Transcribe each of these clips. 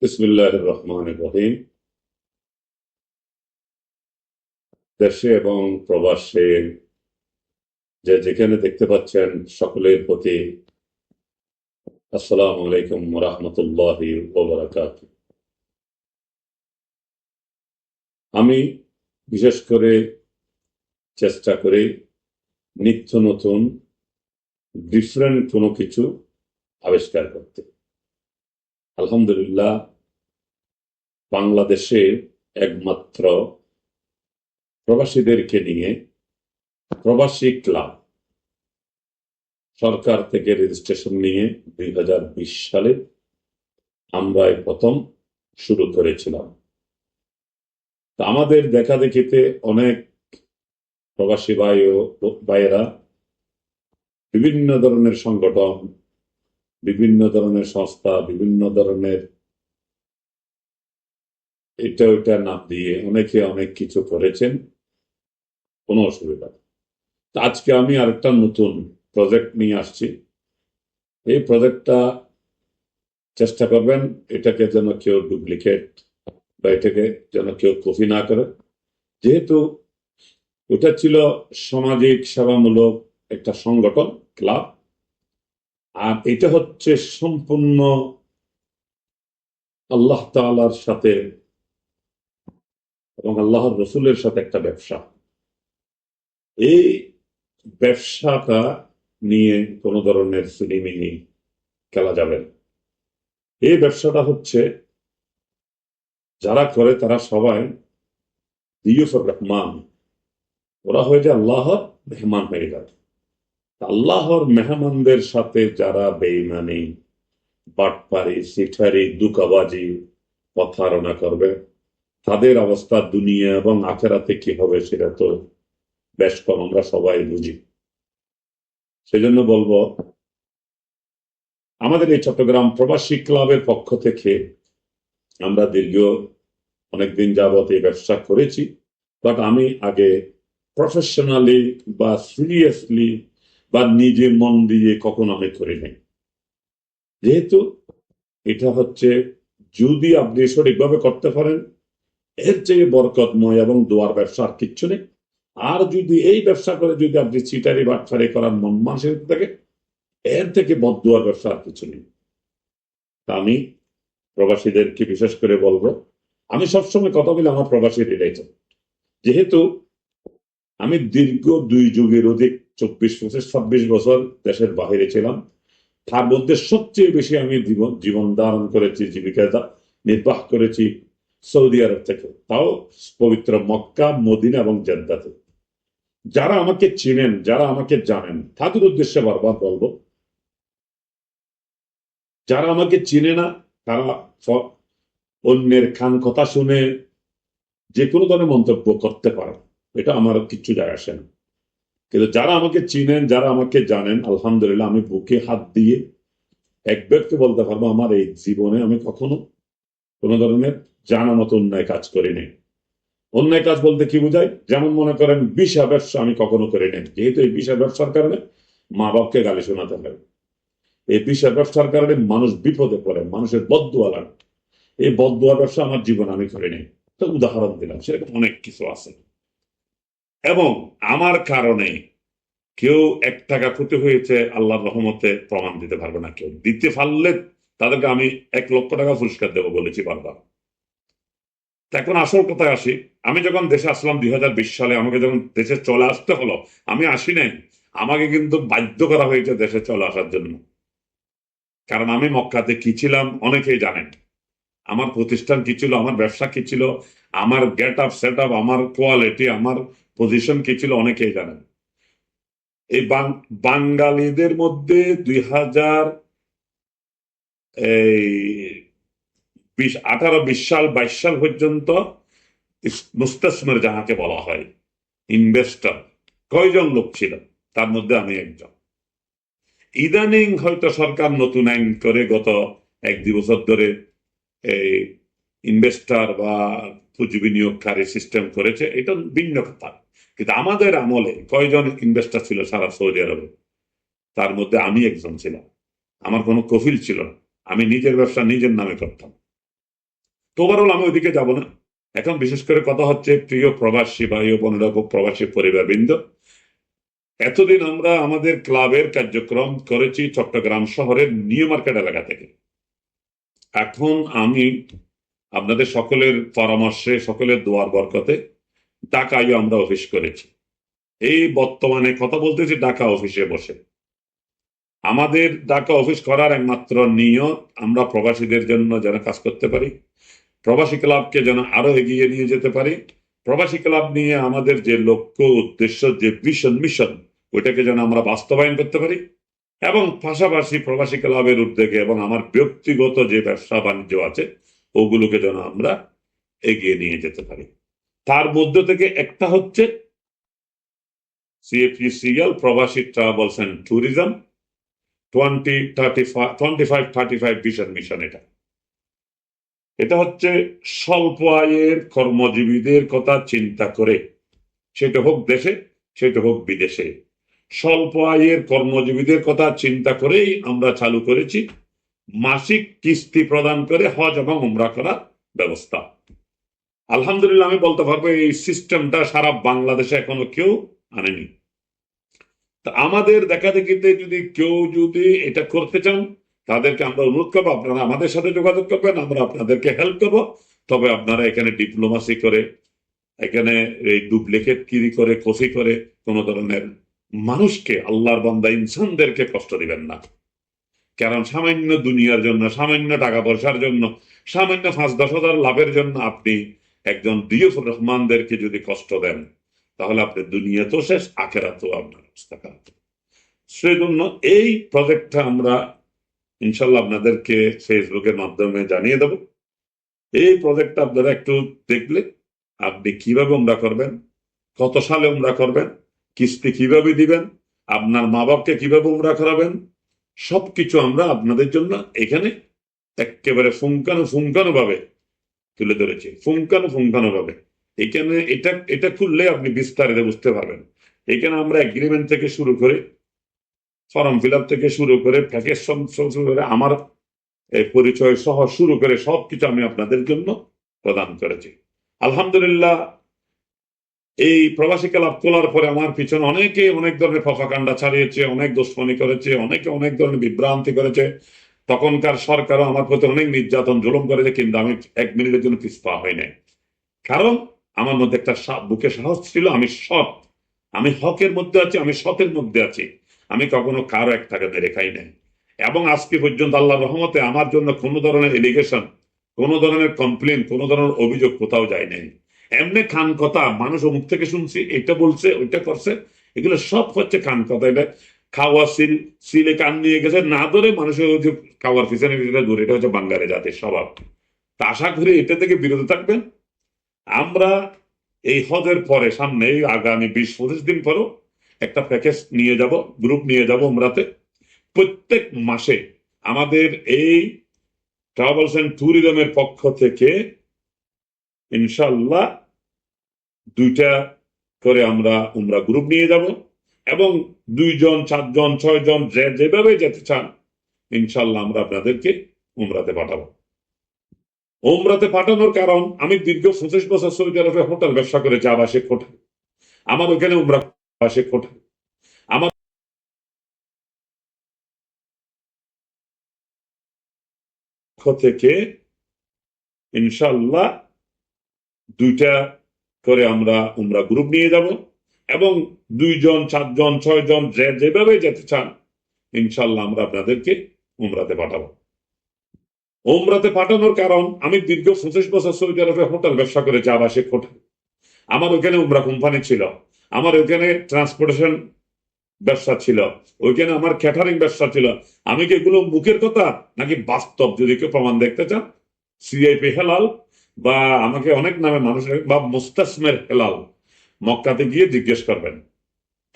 বিসমিল্লাহির রহমানির রহিম। দেশে এবং প্রবাসে যে যেখানে দেখতে পাচ্ছেন সকলের প্রতি আসসালামু আলাইকুম ওয়া রাহমাতুল্লাহি ওয়া বারাকাতুহু। আমি বিশেষ করে চেষ্টা করি নিত্য নতুন ডিফারেন্ট কোনো কিছু আবিষ্কার করতে। আলহামদুলিল্লাহ, বাংলাদেশে একমাত্র প্রবাসীদেরকে নিয়ে প্রবাসী ক্লাব সরকার থেকে রেজিস্ট্রেশন নিয়ে 2020 সালে আমরা এই প্রথম শুরু করেছিলাম। তা আমাদের দেখা দেখিতে অনেক প্রবাসী ভাই ও ভাইয়েরা বিভিন্ন ধরনের সংগঠন, বিভিন্ন ধরনের সংস্থা, বিভিন্ন ধরনের এটা ওইটা নাম দিয়ে অনেকে অনেক কিছু করেছেন, কোনো অসুবিধা নেই। তা আজকে আমি আরেকটা নতুন প্রজেক্ট নিয়ে আসছি। এই প্রজেক্টটা চেষ্টা করবেন এটাকে যেন কেউ ডুপ্লিকেট বা এটাকে যেন কেউ কপি না করে, যেহেতু ওটা ছিল সামাজিক সেবামূলক একটা সংগঠন, ক্লাব। আর এটা হচ্ছে সম্পূর্ণ আল্লাহ তাআলার সাথে এবং আল্লাহর রসুলের সাথে একটা ব্যবসা। এই ব্যবসাটা নিয়ে কোনো ধরনের সিনেমিনি খেলা যাবে না। এই ব্যবসাটা হচ্ছে যারা করে তারা সবাই দিয়ুফুর রহমান, ওরা হয়ে যায় আল্লাহর মেহমান হয়ে যায়। আল্লাহর মেহমানদের সাথে যারা বেঈমানি, বাটপারি, সিঠারি, দুকাবাজি, প্রতারণা করবে, তাদের অবস্থা দুনিয়া এবং আখেরাতে কি হবে সেটা তো বেশ কম আমরা সবাই বুঝি। সেজন্য বলবো, আমাদের এই চট্টগ্রাম প্রবাসী ক্লাবের পক্ষ থেকে আমরা দীর্ঘ অনেকদিন যাবত এই ব্যবসা করেছি, বাট আমি আগে প্রফেশনালি বা সিরিয়াসলি বা নিজে মন দিয়ে কখনো আমি করি নাই। যেহেতু এটা হচ্ছে, যদি আপনি সঠিকভাবে করতে পারেন, এর চেয়ে বরকতময় এবং দোয়ার ব্যবসা আর কিচ্ছু নেই। আর যদি এই ব্যবসা করে যদি আপনি চিটারি বাটফারি করার মন মানসিকতা থাকে, এর থেকে বদদুয়ার ব্যবসা আর কিছু নেই। তা আমি প্রবাসীদেরকে বিশেষ করে বলবো, আমি সবসময় কথা বলি আমার প্রবাসী রিলেটেড। যেহেতু আমি দীর্ঘ 2 যুগের অধিক 24-25-26 বছর দেশের বাহিরে ছিলাম, তার মধ্যে সবচেয়ে বেশি আমি জীবন ধারণ করেছি, জীবিকা নির্বাহ করেছি সৌদি আরব থেকে, তাও পবিত্র মক্কা, মদিনা এবং জেদ্দাতে। যারা আমাকে চিনেন, যারা আমাকে জানেন, তাদের উদ্দেশ্যে বারবার বলবো, যারা আমাকে চিনে না তারা অন্যের খান কথা শুনে যে কোনো ধরনের মন্তব্য করতে পারে, এটা আমার কিচ্ছু যায় আসে না। কিন্তু যারা আমাকে চিনেন, যারা আমাকে জানেন, আলহামদুলিল্লাহ আমি বুকে হাত দিয়ে এক ব্যক্তি বলতে পারবো আমার এই জীবনে আমি কখনো কোনো ধরনের জানা মতো অন্যায় কাজ করিনি। অন্যায় কাজ বলতে কি বোঝায়, যেমন মনে করেন বিষা ব্যবসা আমি কখনো করিনি। যেহেতু এই বিষা ব্যবসার কারণে মা বাপকে গালি শোনাতে হয়, এই বিষা ব্যবসার কারণে মানুষ বিপদে পড়ে, মানুষের বদদুয়া লাগে, এই বদদুয়া ব্যবসা আমার জীবন আমি করিনি। তো উদাহরণ দিলাম, সেরকম অনেক কিছু আছে। এবং আমার কারণে কেউ 1 টাকা ক্ষতি হয়েছে আল্লাহর রহমতে প্রমাণ দিতে পারবে না। কেউ দিতে পারলে তাদেরকে আমি 1 লক্ষ টাকা পুরস্কার দেবো বলেছি বারবার। এখন আসল কথায় আসি, আমি যখন দেশে আসলাম 2020 সালে, আমাকে যখন দেশে চলে আসতে হলো, আমি আসি নাই, আমাকে কিন্তু বাধ্য করা হয়েছে দেশে চলে আসার জন্য। কারণ আমি মক্কাতে কি ছিলাম অনেকেই জানেন, আমার প্রতিষ্ঠান কি ছিল, আমার ব্যবসা কি ছিল, আমার গেট আপ সেট আপ, আমার কোয়ালিটি, আমার পজিশন কি ছিল অনেকেই জানেন। এই বাঙালিদের মধ্যে 2000 এই 18-20 সাল 22 সাল পর্যন্ত মুস্তাসমার যাহাকে বলা হয় ইনভেস্টর কয়জন লোক ছিল, তার মধ্যে আমি একজন। ইদানিং হয়তো সরকার নতুন আইন করে গত 1-2 বছর ধরে এই ইনভেস্টর বা পুঁজি বিনিয়োগকারী সিস্টেম করেছে, এটা ভিন্ন কথা। কিন্তু আমাদের আমলে কয়জন ইনভেস্টর ছিল সারা সৌদি আরবে, তার মধ্যে আমি একজন ছিলাম। আমার কোনো কফিল ছিল না, আমি নিজের ব্যবসা নিজের নামে করতাম। তো ওভারঅল আমি ওইদিকে যাব না। এখন বিশেষ করে কথা হচ্ছে প্রিয় প্রবাসী ভাই ও বোনেরা, প্রবাসী পরিবারবৃন্দ, এতদিন আমরা আমাদের ক্লাবের কার্যক্রম করেছি চট্টগ্রাম শহরের নিউ মার্কেট এলাকা থেকে। এখন আমি আপনাদের সকলের পরামর্শে, সকলের দোয়ার বরকতে ঢাকায় আমরা অফিস করেছি। এই বর্তমানে কথা বলতেছি ঢাকা অফিসে বসে। আমাদের ঢাকা অফিস করার একমাত্র নিয়ত আমরা প্রবাসীদের জন্য যেন কাজ করতে পারি, প্রবাসী ক্লাবকে যেন আরো এগিয়ে নিয়ে যেতে পারি, প্রবাসী ক্লাব নিয়ে আমাদের যে লক্ষ্য উদ্দেশ্য, যে ভিশন মিশন, ওইটাকে যেন আমরা বাস্তবায়ন করতে পারি, এবং পাশাপাশি প্রবাসী ক্লাবের উদ্যোগে এবং আমার ব্যক্তিগত যে ব্যবসা বাণিজ্য আছে ওগুলোকে যেন আমরা এগিয়ে নিয়ে যেতে পারি। তার মধ্য থেকে একটা হচ্ছে CFTCL প্রবাসী travels and tourism 25-35 vision mission. এটা হচ্ছে স্বল্প আয়ের কর্মজীবীদের কথা চিন্তা করে, সেটা হোক দেশে সেটা হোক বিদেশে, স্বল্প আয়ের কর্মজীবীদের কথা চিন্তা করেই আমরা চালু করেছি মাসিক কিস্তি প্রদান করে হজ এবং উমরা করার ব্যবস্থা। আলহামদুলিল্লাহ আমি বলতে পারবো এই সিস্টেমটা সারা বাংলাদেশে এখনো কেউ আনেনি। তা আমাদের দেখা দেখিতে কেউ যদি এটা করতে চান, তাদেরকে আমরা অনুরোধ করবো আপনারা আমাদের সাথে যোগাযোগ করবেন, আমরা আপনাদেরকে হেল্প করবো। তবে আপনারা এখানে ডিপ্লোমাসি করে, এখানে এই ডুপ্লিকেট কিরি করে, কফি করে কোন ধরনের মানুষকে, আল্লাহর বান্দা ইনসানদেরকে কষ্ট দিবেন না। কারণ সামান্য দুনিয়ার জন্য, সামান্য টাকা পয়সার জন্য, সামান্য 5-10 হাজার লাভের জন্য আপনি একজন দিয়ফুর রহমানদেরকে যদি কষ্ট দেন, তাহলে আপনি দুনিয়া তো শেষ, আখেরাতেও আপনার অবস্থা খারাপ। সেই জন্য এই প্রজেক্টটা আমরা ইনশাল্লাহ আপনাদেরকে ফেসবুকের মাধ্যমে জানিয়ে দেব। এই প্রজেক্টটা আপনারা একটু দেখলে আপনি কিভাবে উমরা করবেন, কত সালে উমরা করবেন, কিস্তি কিভাবে দিবেন, আপনার মা বাপকে কিভাবে উমরা করাবেন, সবকিছু আমরা আপনাদের জন্য এখানে একেবারে ফুঙ্কানো ভাবে তুলে ধরেছি। ফুঙ্কানো ভাবে এখানে এটা খুললে আপনি বিস্তারিত বুঝতে পারবেন। এখানে আমরা এগ্রিমেন্ট থেকে শুরু করে, ফর্ম ফিল আপ থেকে শুরু করে, প্যাকেজ শুরু করে, আমার পরিচয় সহ শুরু করে সবকিছু আমি আপনাদের জন্য প্রদান করেছি। আলহামদুলিল্লাহ এই প্রবাসী ক্লাব খোলার পরে আমার পিছনে অনেকে অনেক ধরনের ফফাকাণ্ডা ছাড়িয়েছে, অনেক দুশ্মনী করেছে, অনেকে অনেক ধরনের বিভ্রান্তি করেছে। তখনকার সরকারও আমার প্রতি অনেক নির্যাতন জুলুম করেছে, কিন্তু আমি 1 মিনিটের জন্য পিছপা হয় নাই। কারণ আমার মধ্যে একটা বুকে সাহস ছিল, আমি সৎ, আমি হকের মধ্যে আছি, আমি সতের মধ্যে আছি। আমি কখনো কারো 1 টাকা মেরে খাই নাই। এবং আজকে পর্যন্ত আল্লাহর রহমতে আমার জন্য কোনো ধরনের এলিগেশন, কোনো ধরনের কমপ্লেন, কোনো ধরনের অভিযোগ কোথাও যায় নাই। এমনি খান কথা মানুষ মুখ থেকে শুনছি, এটা বলছে ওইটা করছে, এগুলো সব হচ্ছে খান কথা। এটা খাওয়া সিলে কান নিয়ে গেছে না ধরে মানুষের খাওয়ার পিছনে দূরে, এটা হচ্ছে বাঙালি জাতির স্বভাব। তা আশা করি এটা থেকে বিরত থাকবেন। আমরা এই হজের পরে সামনে আগামী 20-25 দিন পরও একটা প্যাকেজ নিয়ে যাব, গ্রুপ নিয়ে যাব উমরাতে। প্রত্যেক মাসে আমাদের এই ট্রাভেলস এন্ড ট্যুরিজমের পক্ষ থেকে ইনশাল্লাহ 2টা করে আমরা উমরা গ্রুপ নিয়ে যাব, এবং 2 জন 4 জন 6 জন যেভাবে যেতে চান ইনশাল্লাহ আমরা আপনাদেরকে উমরাতে পাঠাবো। উমরাতে পাঠানোর কারণ, আমি দীর্ঘ 25 বছর সৌদি আরবে হোটেল ব্যবসা করেছি, আবাসিক হোটেল। আমার ওখানে উমরা আবাসিক হোটেল আমার পক্ষ থেকে ইনশাল্লাহ 2টা করে আমরা উমরা গ্রুপ নিয়ে যাব, এবং 2 জন 4 জন 6 জন যেভাবে যেতে চান ইনশাল্লাহ আমরা আপনাদেরকে উমরাতে পাঠাবো। উমরাতে পাঠানোর কারণ, আমি দীর্ঘ 25 বছর সৌদি আরবে হোটেল ব্যবসা করেছি, আবাসিক হোটেল। আমার ওখানে উমরা কোম্পানি ছিল, আমার ওখানে ট্রান্সপোর্টেশন ব্যবসা ছিল, ওইখানে আমার ক্যাটারিং ব্যবসা ছিল। আমি কি এগুলো মুখের কথা নাকি বাস্তব? যদি কেউ প্রমাণ দেখতে চান, CIP হেলাল বা আমাকে অনেক নামে মানুষ, বা মুস্তাসমের হেলাল, মক্কাতে গিয়ে জিজ্ঞেস করবেন,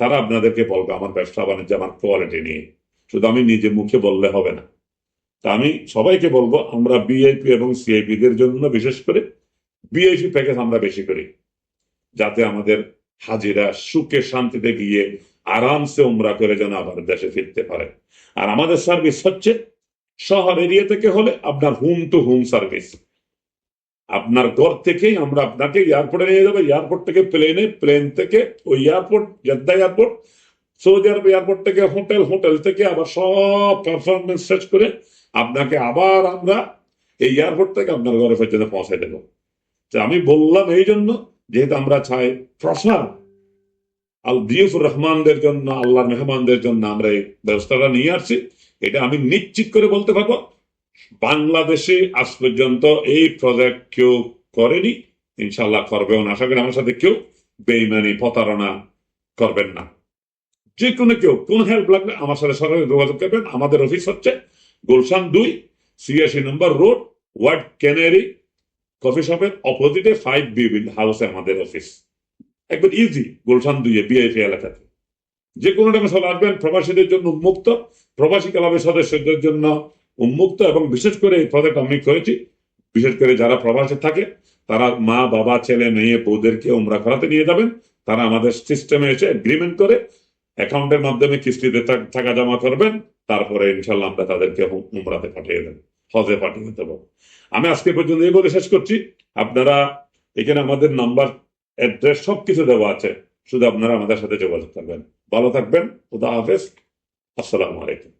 তারা আপনাদেরকে বলবে আমার ব্যবসা বাণিজ্য, আমার কোয়ালিটি নিয়ে। শুধু আমি নিজে মুখে বললে হবে না। তা আমি সবাইকে বলবো, আমরা VIP এবং CIP দের জন্য বিশেষ করে VIP প্যাকেজ আমরা বেশি করি, যাতে আমাদের হাজিরা সুখে শান্তিতে গিয়ে আরামসে উমরা করে যেন আবার দেশে ফিরতে পারে। আর আমাদের সার্ভিস হচ্ছে শহর এরিয়া থেকে হলে আপনার হোম টু হোম সার্ভিস। আপনার ঘর থেকেই আমরা আপনাকে এয়ারপোর্টে নিয়ে যাবো, এয়ারপোর্ট থেকে প্লেনে, প্লেন থেকে ওই এয়ারপোর্ট, জেদ্দা এয়ারপোর্ট, সৌদি আরব এয়ারপোর্ট থেকে হোটেল, হোটেল থেকে আবার সব পারফরমেন্স শেষ করে আপনাকে আবার আমরা এই এয়ারপোর্ট থেকে আপনার ঘরে পর্যন্ত পৌঁছে দেবো। তো আমি বললাম এই জন্য, যেহেতু আমরা চাই প্রসার আল দিউফুর রহমানদের জন্য, আল্লাহ মেহমানদের জন্য আমরা এই ব্যবস্থাটা নিয়ে আসছি। এটা আমি নিশ্চিত করে বলতে পারবো, বাংলাদেশে আজ পর্যন্ত এই প্রজেক্ট কেউ করেনি, ইনশাল্লাহ করবেও না। আশা করি আমার সাথে কেউ বেইমানি প্রতারণা করবেন না। যে কোনো কেউ কোন হেল্প লাগবে আমার সাথে সরাসরি যোগাযোগ করবেন। আমাদের অফিস হচ্ছে গুলশান 2, 86 নম্বর রোড, ওয়ার্ড ক্যানারি কফি শপের অপোজিটে 5B হাউসে আমাদের অফিস। একবার ইজি, গুলশান 2 বিআইপি এলাকাতে। যে কোনো টাইমে চলে আসবেন। প্রবাসীদের জন্য উন্মুক্ত, প্রবাসী ক্লাবের সদস্যদের জন্য উন্মুক্ত, এবং বিশেষ করে এই প্রজেক্ট আমি করেছি বিশেষ করে যারা প্রবাসে থাকে তারা মা বাবা ছেলে মেয়ে বউদেরকে উমরা করাতে নিয়ে যাবেন। তারা আমাদের সিস্টেমে এসে এগ্রিমেন্ট করে অ্যাকাউন্টের মাধ্যমে কিস্তিতে টাকা জমা করবেন, তারপরে ইনশাল্লাহ আমরা তাদেরকে উমরাতে পাঠিয়ে দেব, হজে পাঠিয়ে দেবো। আমি আজকে পর্যন্ত এই বলে শেষ করছি। আপনারা এখানে আমাদের নাম্বার, অ্যাড্রেস সবকিছু দেওয়া আছে, শুধু আপনারা আমাদের সাথে যোগাযোগ করবেন। ভালো থাকবেন। খুদা হাফেজ। আসসালামু আলাইকুম।